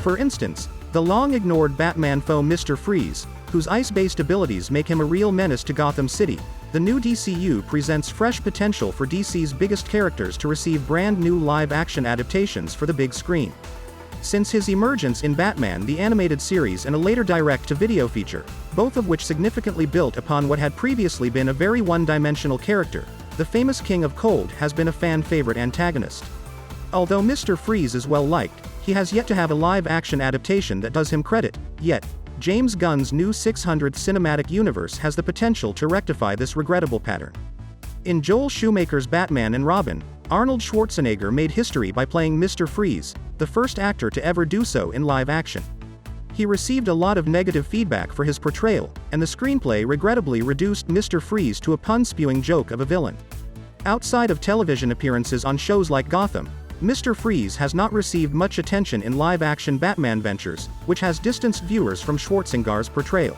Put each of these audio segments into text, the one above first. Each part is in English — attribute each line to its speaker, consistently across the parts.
Speaker 1: For instance, the long-ignored Batman foe Mr. Freeze, whose ice-based abilities make him a real menace to Gotham City. The new DCU presents fresh potential for DC's biggest characters to receive brand-new live-action adaptations for the big screen. Since his emergence in Batman the Animated Series and a later direct-to-video feature, both of which significantly built upon what had previously been a very one-dimensional character, the famous King of Cold has been a fan-favorite antagonist. Although Mr. Freeze is well-liked, he has yet to have a live-action adaptation that does him credit, yet. James Gunn's new 600th cinematic universe has the potential to rectify this regrettable pattern. In Joel Schumacher's Batman and Robin, Arnold Schwarzenegger made history by playing Mr. Freeze, the first actor to ever do so in live action. He received a lot of negative feedback for his portrayal, and the screenplay regrettably reduced Mr. Freeze to a pun-spewing joke of a villain. Outside of television appearances on shows like Gotham, Mr. Freeze has not received much attention in live-action Batman ventures, which has distanced viewers from Schwarzenegger's portrayal.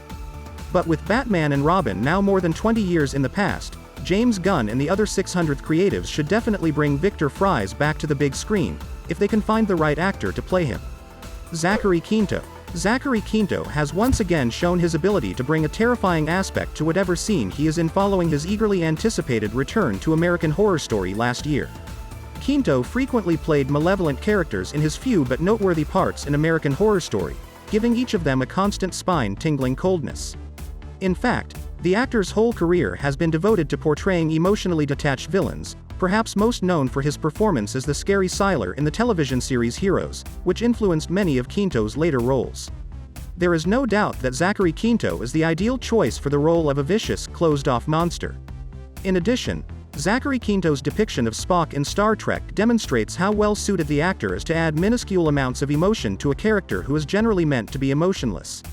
Speaker 1: But with Batman and Robin now more than 20 years in the past, James Gunn and the other 600th creatives should definitely bring Victor Fries back to the big screen, if they can find the right actor to play him. Zachary Quinto. Zachary Quinto has once again shown his ability to bring a terrifying aspect to whatever scene he is in following his eagerly anticipated return to American Horror Story last year. Quinto frequently played malevolent characters in his few but noteworthy parts in American Horror Story, giving each of them a constant spine-tingling coldness. In fact, the actor's whole career has been devoted to portraying emotionally detached villains, perhaps most known for his performance as the scary Sylar in the television series Heroes, which influenced many of Quinto's later roles. There is no doubt that Zachary Quinto is the ideal choice for the role of a vicious, closed-off monster. In addition, Zachary Quinto's depiction of Spock in Star Trek demonstrates how well-suited the actor is to add minuscule amounts of emotion to a character who is generally meant to be emotionless.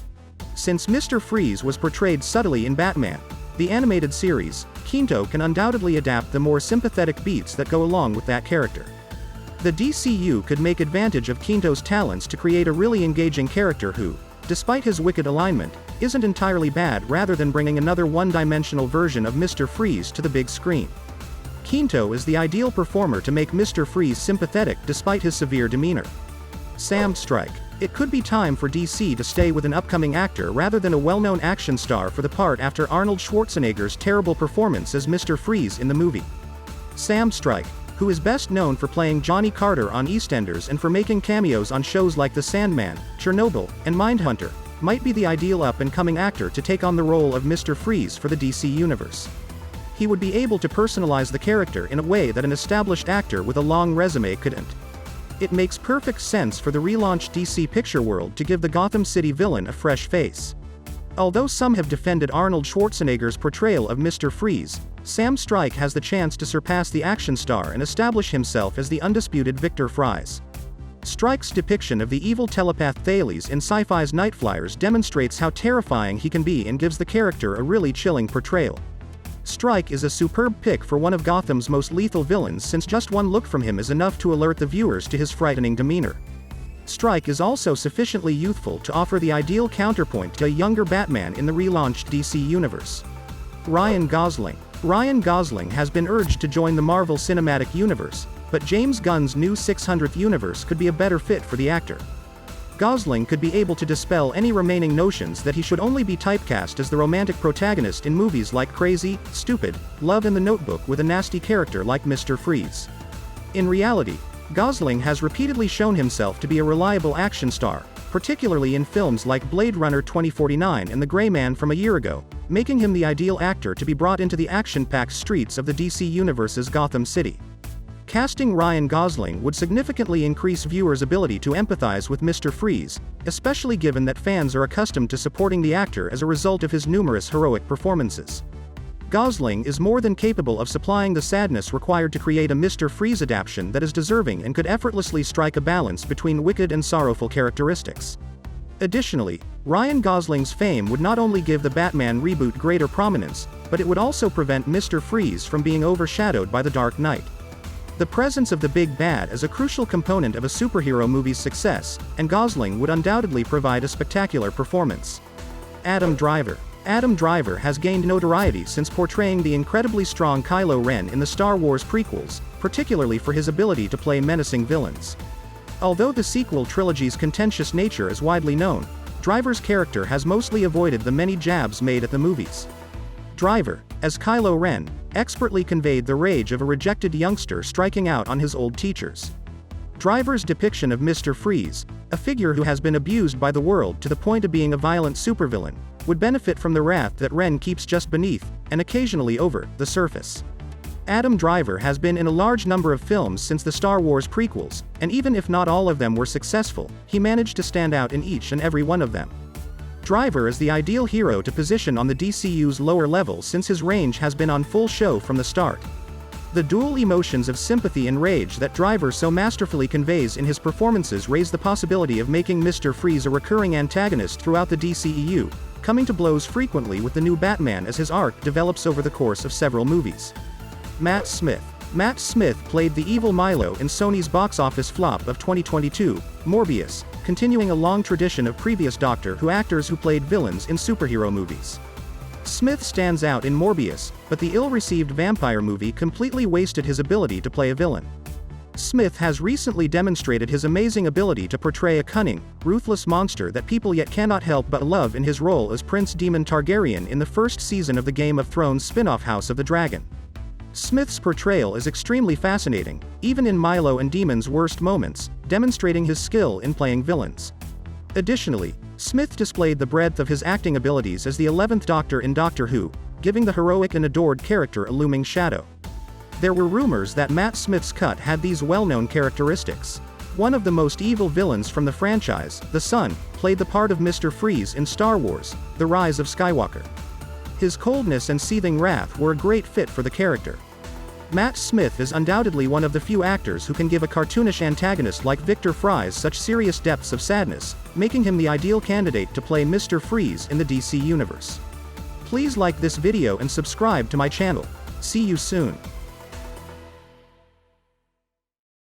Speaker 1: Since Mr. Freeze was portrayed subtly in Batman, the animated series, Quinto can undoubtedly adapt the more sympathetic beats that go along with that character. The DCU could make advantage of Quinto's talents to create a really engaging character who, despite his wicked alignment, isn't entirely bad rather than bringing another one-dimensional version of Mr. Freeze to the big screen. Quinto is the ideal performer to make Mr. Freeze sympathetic despite his severe demeanor. Sam Strike. It could be time for DC to stay with an upcoming actor rather than a well-known action star for the part after Arnold Schwarzenegger's terrible performance as Mr. Freeze in the movie. Sam Strike, who is best known for playing Johnny Carter on EastEnders and for making cameos on shows like The Sandman, Chernobyl, and Mindhunter, might be the ideal up-and-coming actor to take on the role of Mr. Freeze for the DC Universe. He would be able to personalize the character in a way that an established actor with a long resume couldn't. It makes perfect sense for the relaunched DC picture world to give the Gotham City villain a fresh face. Although some have defended Arnold Schwarzenegger's portrayal of Mr. Freeze, Sam Strike has the chance to surpass the action star and establish himself as the undisputed Victor Fries. Strike's depiction of the evil telepath Thales in Sci-Fi's Night Flyers demonstrates how terrifying he can be and gives the character a really chilling portrayal. Strike is a superb pick for one of Gotham's most lethal villains since just one look from him is enough to alert the viewers to his frightening demeanor. Strike is also sufficiently youthful to offer the ideal counterpoint to a younger Batman in the relaunched DC Universe. Ryan Gosling. Ryan Gosling has been urged to join the Marvel Cinematic Universe, but James Gunn's new 600th universe could be a better fit for the actor. Gosling could be able to dispel any remaining notions that he should only be typecast as the romantic protagonist in movies like Crazy, Stupid, Love and the Notebook with a nasty character like Mr. Freeze. In reality, Gosling has repeatedly shown himself to be a reliable action star, particularly in films like Blade Runner 2049 and The Gray Man from a year ago, making him the ideal actor to be brought into the action-packed streets of the DC Universe's Gotham City. Casting Ryan Gosling would significantly increase viewers' ability to empathize with Mr. Freeze, especially given that fans are accustomed to supporting the actor as a result of his numerous heroic performances. Gosling is more than capable of supplying the sadness required to create a Mr. Freeze adaptation that is deserving and could effortlessly strike a balance between wicked and sorrowful characteristics. Additionally, Ryan Gosling's fame would not only give the Batman reboot greater prominence, but it would also prevent Mr. Freeze from being overshadowed by The Dark Knight. The presence of the big bad is a crucial component of a superhero movie's success, and Gosling would undoubtedly provide a spectacular performance. Adam Driver. Adam Driver has gained notoriety since portraying the incredibly strong Kylo Ren in the Star Wars prequels, particularly for his ability to play menacing villains. Although the sequel trilogy's contentious nature is widely known, Driver's character has mostly avoided the many jabs made at the movies. Driver, as Kylo Ren, expertly conveyed the rage of a rejected youngster striking out on his old teachers. Driver's depiction of Mr. Freeze, a figure who has been abused by the world to the point of being a violent supervillain, would benefit from the wrath that Ren keeps just beneath, and occasionally over, the surface. Adam Driver has been in a large number of films since the Star Wars prequels, and even if not all of them were successful, he managed to stand out in each and every one of them. Driver is the ideal hero to position on the DCU's lower level since his range has been on full show from the start. The dual emotions of sympathy and rage that Driver so masterfully conveys in his performances raise the possibility of making Mr. Freeze a recurring antagonist throughout the DCEU, coming to blows frequently with the new Batman as his arc develops over the course of several movies. Matt Smith. Matt Smith played the evil Milo in Sony's box office flop of 2022, Morbius, continuing a long tradition of previous Doctor Who actors who played villains in superhero movies. Smith stands out in Morbius, but the ill-received vampire movie completely wasted his ability to play a villain. Smith has recently demonstrated his amazing ability to portray a cunning, ruthless monster that people yet cannot help but love in his role as Prince Daemon Targaryen in the first season of the Game of Thrones spin-off House of the Dragon. Smith's portrayal is extremely fascinating, even in Milo and Daemon's worst moments, demonstrating his skill in playing villains. Additionally, Smith displayed the breadth of his acting abilities as the 11th Doctor in Doctor Who, giving the heroic and adored character a looming shadow. There were rumors that Matt Smith's cut had these well-known characteristics. One of the most evil villains from the franchise, the Sun, played the part of Mr. Freeze in Star Wars: The Rise of Skywalker. His coldness and seething wrath were a great fit for the character. Matt Smith is undoubtedly one of the few actors who can give a cartoonish antagonist like Victor Fries such serious depths of sadness, making him the ideal candidate to play Mr. Freeze in the DC universe. Please like this video and subscribe to my channel. See you soon.